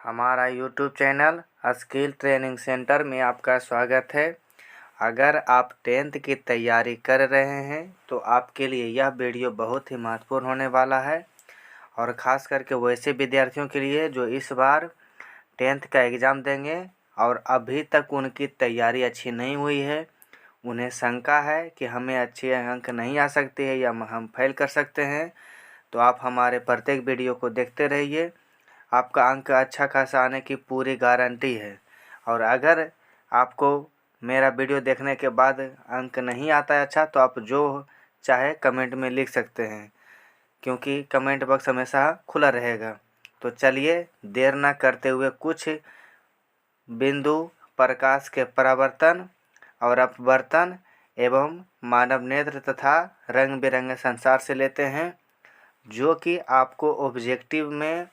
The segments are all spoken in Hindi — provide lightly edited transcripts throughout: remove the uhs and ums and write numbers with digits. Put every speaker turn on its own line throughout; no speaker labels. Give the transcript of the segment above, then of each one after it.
हमारा YouTube channel skill training centre में आपका स्वागत है। अगर आप 10th की तैयारी कर रहे हैं तो आपके लिए यह वीडियो बहुत ही महत्वपूर्ण होने वाला है और ख़ास करके वैसे विद्यार्थियों के लिए जो इस बार 10th का एग्ज़ाम देंगे और अभी तक उनकी तैयारी अच्छी नहीं हुई है। उन्हें शंका है कि हमें अच्छे अंक नहीं आ सकते हैं या हम फेल कर सकते हैं। तो आप हमारे प्रत्येक वीडियो को देखते रहिए, आपका अंक अच्छा खासा आने की पूरी गारंटी है। और अगर आपको मेरा वीडियो देखने के बाद अंक नहीं आता है अच्छा, तो आप जो चाहे कमेंट में लिख सकते हैं, क्योंकि कमेंट बॉक्स हमेशा खुला रहेगा। तो चलिए देर ना करते हुए कुछ बिंदु प्रकाश के परावर्तन और अपवर्तन एवं मानव नेत्र तथा रंग बिरंगे संसार से लेते हैं, जो कि आपको ऑब्जेक्टिव में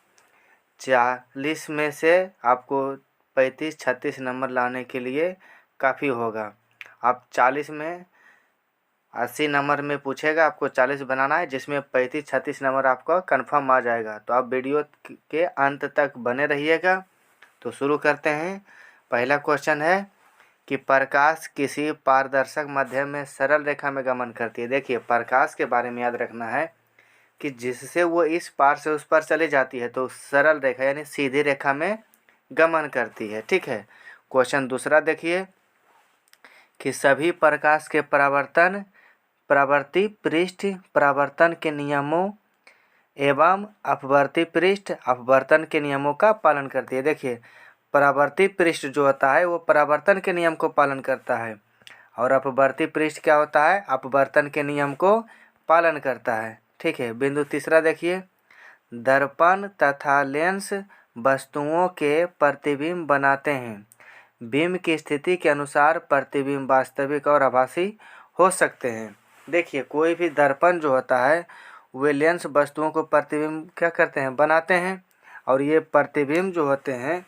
40 में से आपको 35-36 नंबर लाने के लिए काफ़ी होगा। आप 40 में 80 नंबर में पूछेगा, आपको 40 बनाना है, जिसमें 35-36 नंबर आपका कंफर्म आ जाएगा। तो आप वीडियो के अंत तक बने रहिएगा। तो शुरू करते हैं। पहला क्वेश्चन है कि प्रकाश किसी पारदर्शक माध्यम में सरल रेखा में गमन करती है। देखिए, प्रकाश के बारे में याद रखना है कि जिससे वो इस पार से उस पार चली जाती है तो सरल रेखा यानी सीधी रेखा में गमन करती है। ठीक है। क्वेश्चन दूसरा देखिए कि सभी प्रकाश के परावर्ती पृष्ठ परावर्तन के नियमों एवं अपवर्ती पृष्ठ अपवर्तन के नियमों का पालन करती है। देखिए, परावर्ती पृष्ठ जो होता है वो परावर्तन के नियम को पालन करता है और अपवर्ती पृष्ठ क्या होता है, अपवर्तन के नियम को पालन करता है। ठीक है। बिंदु तीसरा देखिए, दर्पण तथा लेंस वस्तुओं के प्रतिबिंब बनाते हैं। बिंब की स्थिति के अनुसार प्रतिबिंब वास्तविक और आभासी हो सकते हैं। देखिए, कोई भी दर्पण जो होता है वे लेंस वस्तुओं को प्रतिबिंब क्या करते हैं, बनाते हैं। और ये प्रतिबिंब जो होते हैं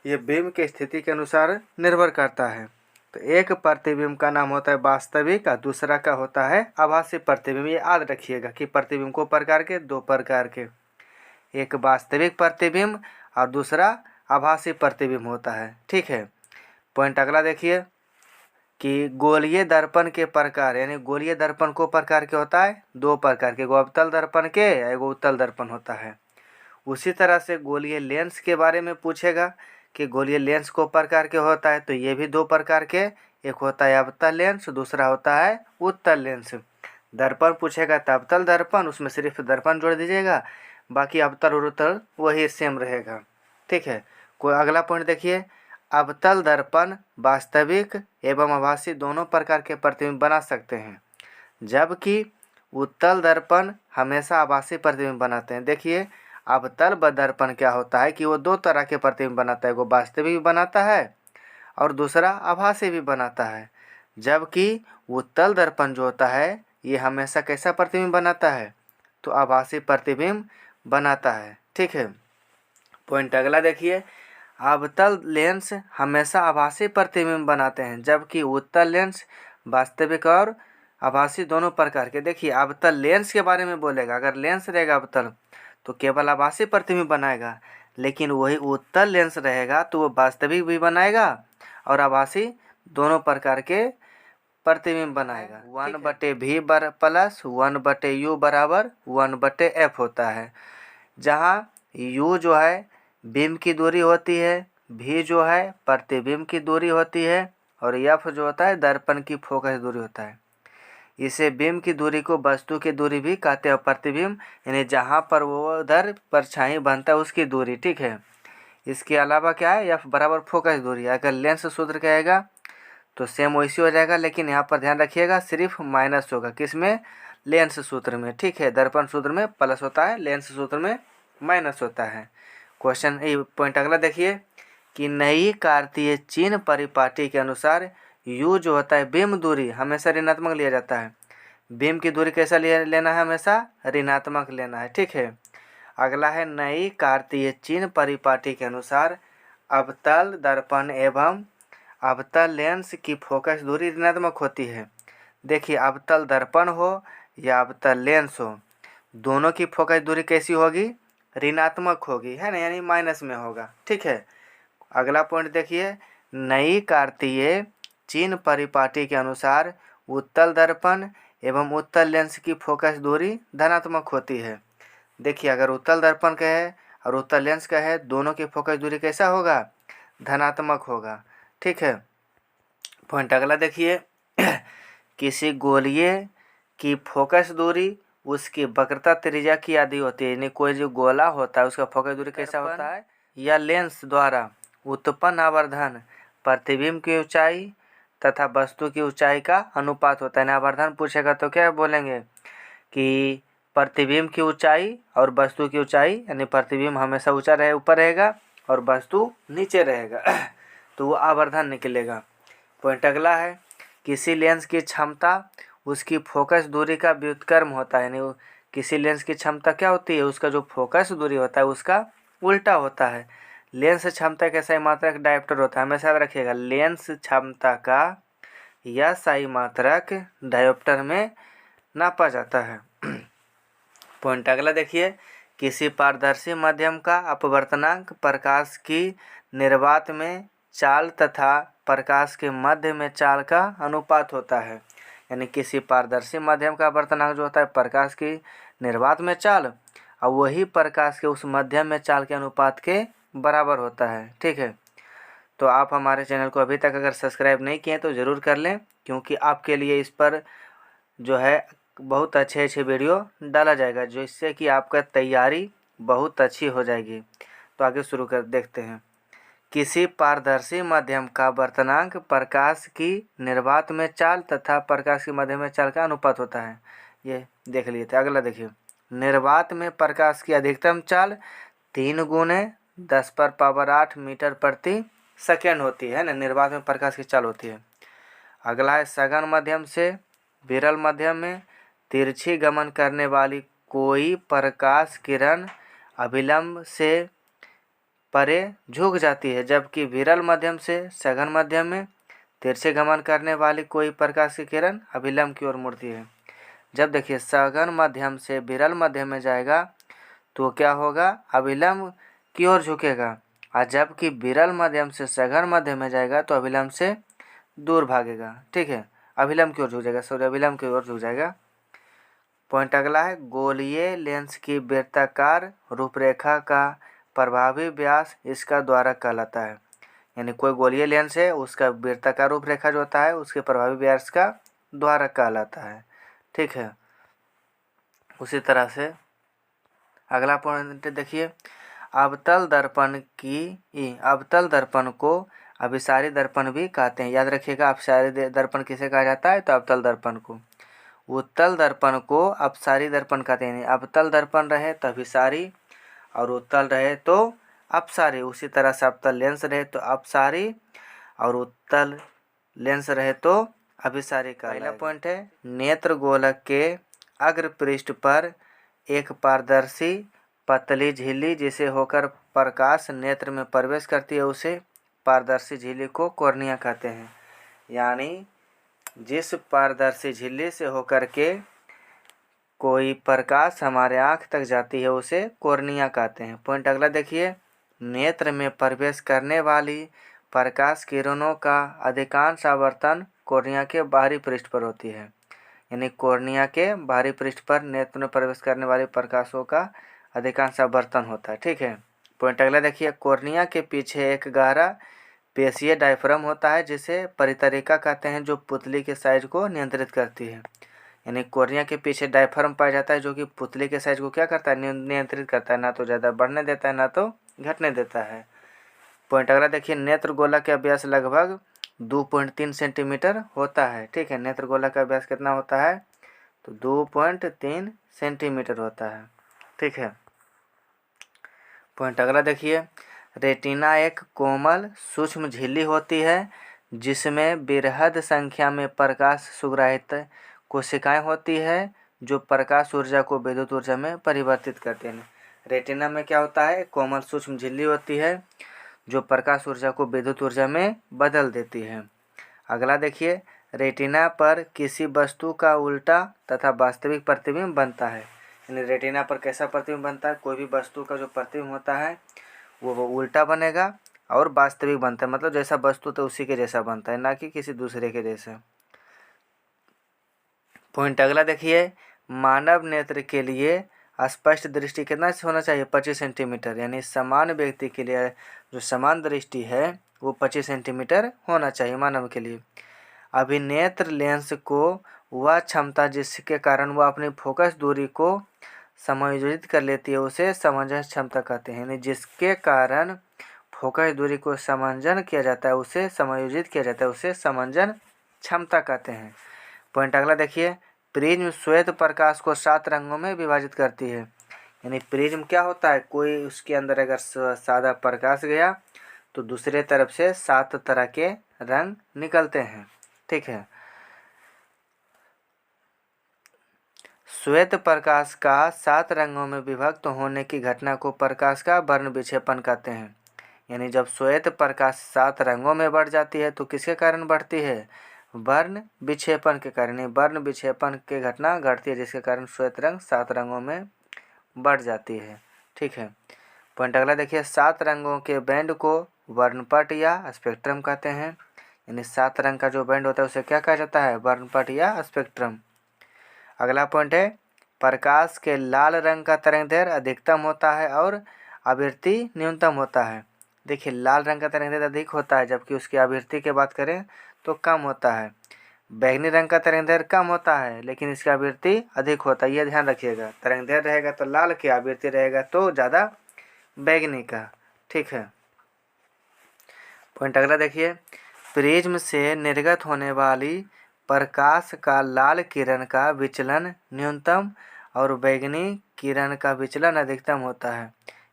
ये बिंब की स्थिति के अनुसार निर्भर करता है। तो एक प्रतिबिंब का नाम होता है वास्तविक और दूसरा का होता है आभासी प्रतिबिंब। ये याद रखिएगा कि प्रतिबिंब को प्रकार के दो प्रकार के, एक वास्तविक प्रतिबिंब और दूसरा आभासी प्रतिबिंब होता है। ठीक है। पॉइंट अगला देखिए कि गोलीय दर्पण के प्रकार, यानी गोलीय दर्पण को प्रकार के होता है दो प्रकार के, एगो अवतल दर्पण के एगो उत्तल दर्पण होता है। उसी तरह से गोलीय लेंस के बारे में पूछेगा कि गोलीय लेंस को प्रकार के होता है, तो ये भी दो प्रकार के, एक होता है अवतल लेंस, दूसरा होता है उत्तल लेंस। दर्पण पूछेगा तो अवतल दर्पण, उसमें सिर्फ दर्पण जोड़ दीजिएगा, बाकी अवतल और उत्तल वही सेम रहेगा। ठीक है। कोई अगला पॉइंट देखिए, अवतल दर्पण वास्तविक एवं आभासी दोनों प्रकार के प्रतिबिंब बना सकते हैं, जबकि उत्तल दर्पण हमेशा आभासी प्रतिबिंब बनाते हैं। देखिए, अवतल दर्पण क्या होता है कि वो दो तरह के प्रतिबिंब बनाता है, वो वास्तविक भी बनाता है और दूसरा आभासी भी बनाता है। जबकि उत्तल दर्पण जो होता है ये हमेशा कैसा प्रतिबिंब बनाता है, तो आभासी प्रतिबिंब बनाता है। ठीक है। पॉइंट अगला देखिए, अवतल लेंस हमेशा आभासी प्रतिबिंब बनाते हैं, जबकि उत्तल लेंस वास्तविक और आभासी दोनों प्रकार के। देखिए, अवतल लेंस के बारे में बोलेगा, अगर लेंस रहेगा अवतल तो केवल आभासी प्रतिबिंब बनाएगा, लेकिन वही उत्तल लेंस रहेगा तो वो वास्तविक भी बनाएगा और आभासी दोनों प्रकार के प्रतिबिंब बनाएगा। 1/v प्लस 1/u बराबर 1/f होता है, जहाँ u जो है बिंब की दूरी होती है, v जो है प्रतिबिंब की दूरी होती है और f जो होता है दर्पण की फोकस दूरी होता है। इसे बिंब की दूरी को वस्तु की दूरी भी कहते हैं। प्रतिबिंब यानी जहाँ पर वो उधर परछाई बनता है उसकी दूरी। ठीक है। इसके अलावा क्या है, f बराबर फोकस दूरी। अगर लेंस सूत्र कहेगा तो सेम वैसे हो जाएगा, लेकिन यहाँ पर ध्यान रखिएगा सिर्फ माइनस होगा, किसमें, लेंस सूत्र में। ठीक है। दर्पण सूत्र में प्लस होता है, लेंस सूत्र में माइनस होता है। क्वेश्चन पॉइंट अगला देखिए कि नई कार्तीय चिन्ह परिपाटी के अनुसार u जो होता है बिंब दूरी हमेशा ऋणात्मक लिया जाता है। बिंब की दूरी कैसा लेना है, हमेशा ऋणात्मक लेना है। ठीक है। अगला है नई कार्तीय चिन्ह परिपाटी के अनुसार अवतल दर्पण एवं अवतल लेंस की फोकस दूरी ऋणात्मक होती है। देखिए, अवतल दर्पण हो या अवतल लेंस हो, दोनों की फोकस दूरी कैसी होगी, ऋणात्मक होगी, है ना, यानी माइनस में होगा। ठीक है, अगला पॉइंट देखिए, नई कार्तीय चिन्ह परिपाटी के अनुसार उत्तल दर्पण एवं उत्तल लेंस की फोकस दूरी धनात्मक होती है। देखिए, अगर उत्तल दर्पण का है और उत्तल लेंस का है, दोनों की फोकस दूरी कैसा होगा? धनात्मक होगा। ठीक है, पॉइंट अगला देखिए, किसी गोलीय की फोकस दूरी उसकी वक्रता त्रिज्या की आधी होती है, यानी कोई जो गोला होता है उसका फोकस दूरी कैसा होता है? या लेंस द्वारा उत्पन्न आवर्धन प्रतिबिंब की ऊंचाई तथा वस्तु की ऊंचाई का अनुपात होता है। आवर्धन पूछेगा तो क्या बोलेंगे कि प्रतिबिंब की ऊंचाई और वस्तु की ऊंचाई, यानी प्रतिबिंब हमेशा ऊंचा रहे ऊपर रहेगा और वस्तु नीचे रहेगा तो वो आवर्धन निकलेगा। पॉइंट अगला है, किसी लेंस की क्षमता उसकी फोकस दूरी का व्युत्क्रम होता है, यानी किसी लेंस की क्षमता क्या होती है? उसका जो फोकस दूरी होता है उसका उल्टा होता है। लेंस क्षमता का सही मात्रक डायोप्टर होता है, हमेशा याद रखिएगा, लेंस क्षमता का यह सही मात्रक डायोप्टर में नापा जाता है। पॉइंट अगला देखिए, किसी पारदर्शी माध्यम का अपवर्तनांक प्रकाश की निर्वात में चाल तथा प्रकाश के मध्य में चाल का अनुपात होता है, यानी किसी पारदर्शी माध्यम का अपवर्तनांक जो होता है प्रकाश की निर्वात में चाल और वही प्रकाश के उस मध्यम में चाल के अनुपात के बराबर होता है। ठीक है, तो आप हमारे चैनल को अभी तक अगर सब्सक्राइब नहीं किए तो ज़रूर कर लें, क्योंकि आपके लिए इस पर जो है बहुत अच्छे अच्छे वीडियो डाला जाएगा, जो इससे कि आपका तैयारी बहुत अच्छी हो जाएगी। तो आगे शुरू कर देखते हैं, किसी पारदर्शी माध्यम का वर्तनांक प्रकाश की निर्वात में चाल तथा प्रकाश की मध्य में चाल का अनुपात होता है। ये देख लिए थे। अगला देखिए, निर्वात में प्रकाश की अधिकतम चाल 3 गुने 10⁻8 मीटर प्रति सेकेंड होती है ना, निर्वात में प्रकाश की चाल होती है। अगला है, सघन माध्यम से विरल माध्यम में तिरछी गमन करने वाली कोई प्रकाश किरण अभिलंब से परे झुक जाती है, जबकि विरल माध्यम से सघन माध्यम में तिरछे गमन करने वाली कोई प्रकाश की किरण अभिलंब की ओर मुड़ती है। जब देखिए सघन माध्यम से विरल माध्यम में जाएगा तो क्या होगा? अभिलंब की ओर झुकेगा, और जबकि विरल माध्यम से सघन माध्यम में जाएगा तो अभिलंब से दूर भागेगा। ठीक है, अभिलंब की ओर झुक जाएगा, सॉरी अभिलंब की ओर झुक जाएगा। पॉइंट अगला है, गोलीय लेंस की वृत्ताकार रूपरेखा का प्रभावी व्यास इसका द्वारा कहलाता है, यानी कोई गोलीय लेंस है उसका वृत्ताकार रूपरेखा जो होता है उसके प्रभावी व्यास का द्वारा कहलाता है। ठीक है, उसी तरह से अगला पॉइंट देखिए, अवतल दर्पण को अभिसारी दर्पण भी कहते हैं। याद रखिएगा, अभिसारी दर्पण किसे कहा जाता है? तो अवतल दर्पण को। उत्तल दर्पण को अपसारी दर्पण कहते हैं, अवतल दर्पण रहे तो अभिसारी और उत्तल रहे तो अपसारी। उसी तरह से अवतल लेंस रहे तो अपसारी और उत्तल लेंस रहे तो अभिसारी का। पहला पॉइंट है, नेत्र गोलक के अग्र पृष्ठ पर एक पारदर्शी पतली झिल्ली जिसे होकर प्रकाश नेत्र में प्रवेश करती है उसे पारदर्शी झिल्ली को कॉर्निया कहते हैं, यानी जिस पारदर्शी झिल्ली से होकर के कोई प्रकाश हमारे आँख तक जाती है उसे कॉर्निया कहते हैं। पॉइंट अगला देखिए, नेत्र में प्रवेश करने वाली प्रकाश किरणों का अधिकांश आवर्तन कॉर्निया के बाहरी पृष्ठ पर होती है, यानी कॉर्निया के बाहरी पृष्ठ पर नेत्र में प्रवेश करने वाले प्रकाशों का अधिकांश आवर्तन होता है। ठीक है, पॉइंट अगला देखिए, कॉर्निया के पीछे एक गहरा पेशीय डायफ्राम होता है जिसे परितरिका कहते हैं, जो पुतली के साइज को नियंत्रित करती है, यानी कॉर्निया के पीछे डायफ्राम पाया जाता है जो कि पुतली के साइज को क्या करता है? नियंत्रित करता है, ना तो ज़्यादा बढ़ने देता है ना तो घटने देता है। पॉइंट अगला देखिए, नेत्र गोला का व्यास लगभग 2.3 सेंटीमीटर होता है। ठीक है, नेत्र गोला का व्यास कितना होता है? तो 2.3 सेंटीमीटर होता है। ठीक है, पॉइंट अगला देखिए, रेटिना एक कोमल सूक्ष्म झिल्ली होती है जिसमें बेहद संख्या में प्रकाश सुग्राहित कोशिकाएं होती है जो प्रकाश ऊर्जा को विद्युत ऊर्जा में परिवर्तित करते हैं। रेटिना में क्या होता है? कोमल सूक्ष्म झिल्ली होती है जो प्रकाश ऊर्जा को विद्युत ऊर्जा में बदल देती है। अगला देखिए, रेटिना पर किसी वस्तु का उल्टा तथा वास्तविक प्रतिबिंब बनता है, यानी रेटिना पर कैसा प्रतिबिंब बनता है, कोई भी वस्तु का जो प्रतिबिंब होता है वो उल्टा बनेगा और वास्तविक बनता है, मतलब जैसा वस्तु तो उसी के जैसा बनता है, ना कि किसी दूसरे के जैसा। पॉइंट अगला देखिए, मानव नेत्र के लिए स्पष्ट दृष्टि कितना होना चाहिए, 25 सेंटीमीटर। यानी समान व्यक्ति के लिए जो समान दृष्टि है वो 25 सेंटीमीटर होना चाहिए मानव के लिए। अभिनेत्र लेंस को वह क्षमता जिसके कारण वह अपनी फोकस दूरी को समायोजित कर लेती है उसे समंजस क्षमता कहते हैं। यानी जिसके कारण फोकस दूरी को समंजन किया जाता है, उसे समायोजित किया जाता है, उसे समंजन क्षमता कहते हैं। पॉइंट अगला देखिए, प्रिज्म श्वेत प्रकाश को 7 रंगों में विभाजित करती है। यानी प्रिज्म क्या होता है, कोई उसके अंदर अगर सादा प्रकाश गया तो दूसरे तरफ से 7 तरह के रंग निकलते हैं। ठीक है, श्वेत प्रकाश का 7 रंगों में विभक्त होने की घटना को प्रकाश का वर्ण विक्षेपण कहते हैं। यानी जब श्वेत प्रकाश 7 रंगों में बढ़ जाती है तो किसके कारण बढ़ती है, वर्ण विक्षेपण के कारण। वर्ण विक्षेपण की घटना घटती है जिसके कारण श्वेत रंग 7 रंगों में बढ़ जाती है। ठीक है, पॉइंट अगला देखिए, 7 रंगों के बैंड को वर्णपट या स्पेक्ट्रम कहते हैं। यानी 7 रंग का जो बैंड होता है उसे क्या कहा जाता है, वर्णपट या स्पेक्ट्रम। अगला पॉइंट है, प्रकाश के लाल रंग का तरंगदैर्घ्य अधिकतम होता है और आवृत्ति न्यूनतम होता है। देखिए लाल रंग का तरंगदैर्घ्य अधिक होता है जबकि उसकी आवृत्ति की बात करें तो कम होता है। बैंगनी रंग का तरंगदैर्घ्य कम होता है लेकिन इसकी आवृत्ति अधिक होता है, ये ध्यान रखिएगा। तरंगदैर्घ्य रहेगा तो लाल की, आवृत्ति रहेगा तो ज़्यादा बैंगनी का। ठीक है, पॉइंट अगला देखिए, प्रिज्म से निर्गत होने वाली प्रकाश का लाल किरण का विचलन न्यूनतम और बैंगनी किरण का विचलन अधिकतम होता है।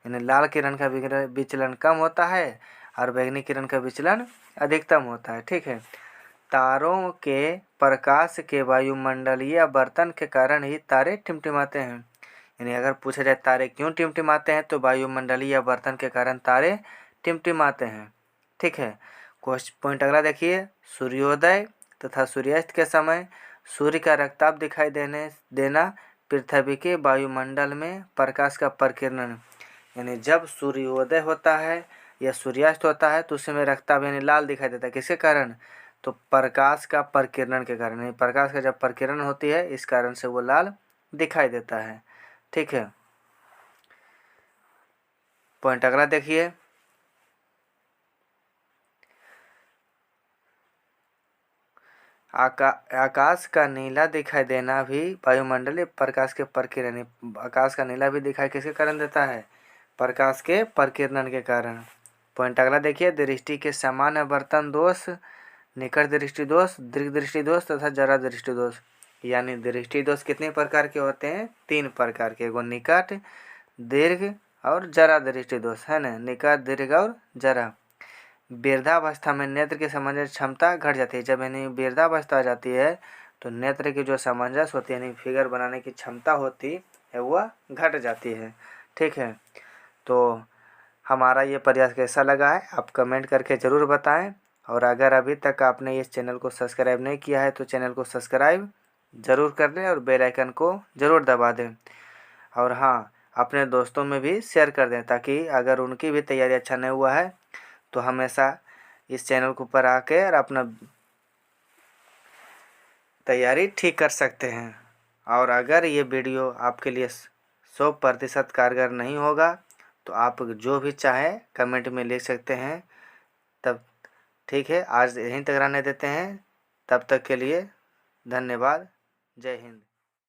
यानी लाल किरण का विचलन कम होता है और बैंगनी किरण का विचलन अधिकतम होता है। ठीक है, तारों के प्रकाश के वायुमंडलीय आवर्तन के कारण ही तारे टिमटिमाते हैं। यानी अगर पूछा जाए तारे क्यों टिमटिमाते हैं तो वायुमंडलीय आवर्तन के कारण तारे टिमटिमाते हैं। ठीक है, पॉइंट अगला देखिए, सूर्योदय तथा सूर्यास्त के समय सूर्य का रक्ताभ दिखाई देना पृथ्वी के वायुमंडल में प्रकाश का प्रकीर्णन। यानी जब सूर्योदय होता है या सूर्यास्त होता है तो उसमें रक्ताभ यानी लाल दिखाई देता है, किसके कारण, तो प्रकाश का प्रकीर्णन के कारण। प्रकाश का जब प्रकीर्णन होती है इस कारण से वो लाल दिखाई देता है। ठीक है, पॉइंट अगला देखिए, आकाश का नीला दिखाई देना भी वायुमंडलीय प्रकाश के प्रकीर्णन। आकाश का नीला भी दिखाई किसके कारण देता है, प्रकाश के प्रकीर्णन के कारण। पॉइंट अगला देखिए, दृष्टि के समान आवर्तन दोष, निकट दृष्टि दोष, दीर्घ दृष्टि दोष तथा जरा दृष्टि दोष। यानी दृष्टि दोष कितने प्रकार के होते हैं, 3 प्रकार के, एगो निकट, दीर्घ और जरा दृष्टि दोष है ना, निकट, दीर्घ और जरा। वृद्धावस्था में नेत्र की समंजस क्षमता घट जाती है। जब यानी वृद्धावस्था आ जाती है तो नेत्र की जो समंजस होती है यानी फिगर बनाने की क्षमता होती है वह घट जाती है। ठीक है, तो हमारा ये प्रयास कैसा लगा है आप कमेंट करके ज़रूर बताएं। और अगर अभी तक आपने इस चैनल को सब्सक्राइब नहीं किया है तो चैनल को सब्सक्राइब ज़रूर कर लें और बेल आइकन को ज़रूर दबा दें। और हाँ, अपने दोस्तों में भी शेयर कर दें ताकि अगर उनकी भी तैयारी अच्छा नहीं हुआ है तो हमेशा इस चैनल के ऊपर आके और अपना तैयारी ठीक कर सकते हैं। और अगर ये वीडियो आपके लिए 100% कारगर नहीं होगा तो आप जो भी चाहें कमेंट में लिख सकते हैं। तब ठीक है, आज यहीं तक रहने देते हैं, तब तक के लिए धन्यवाद। जय हिंद।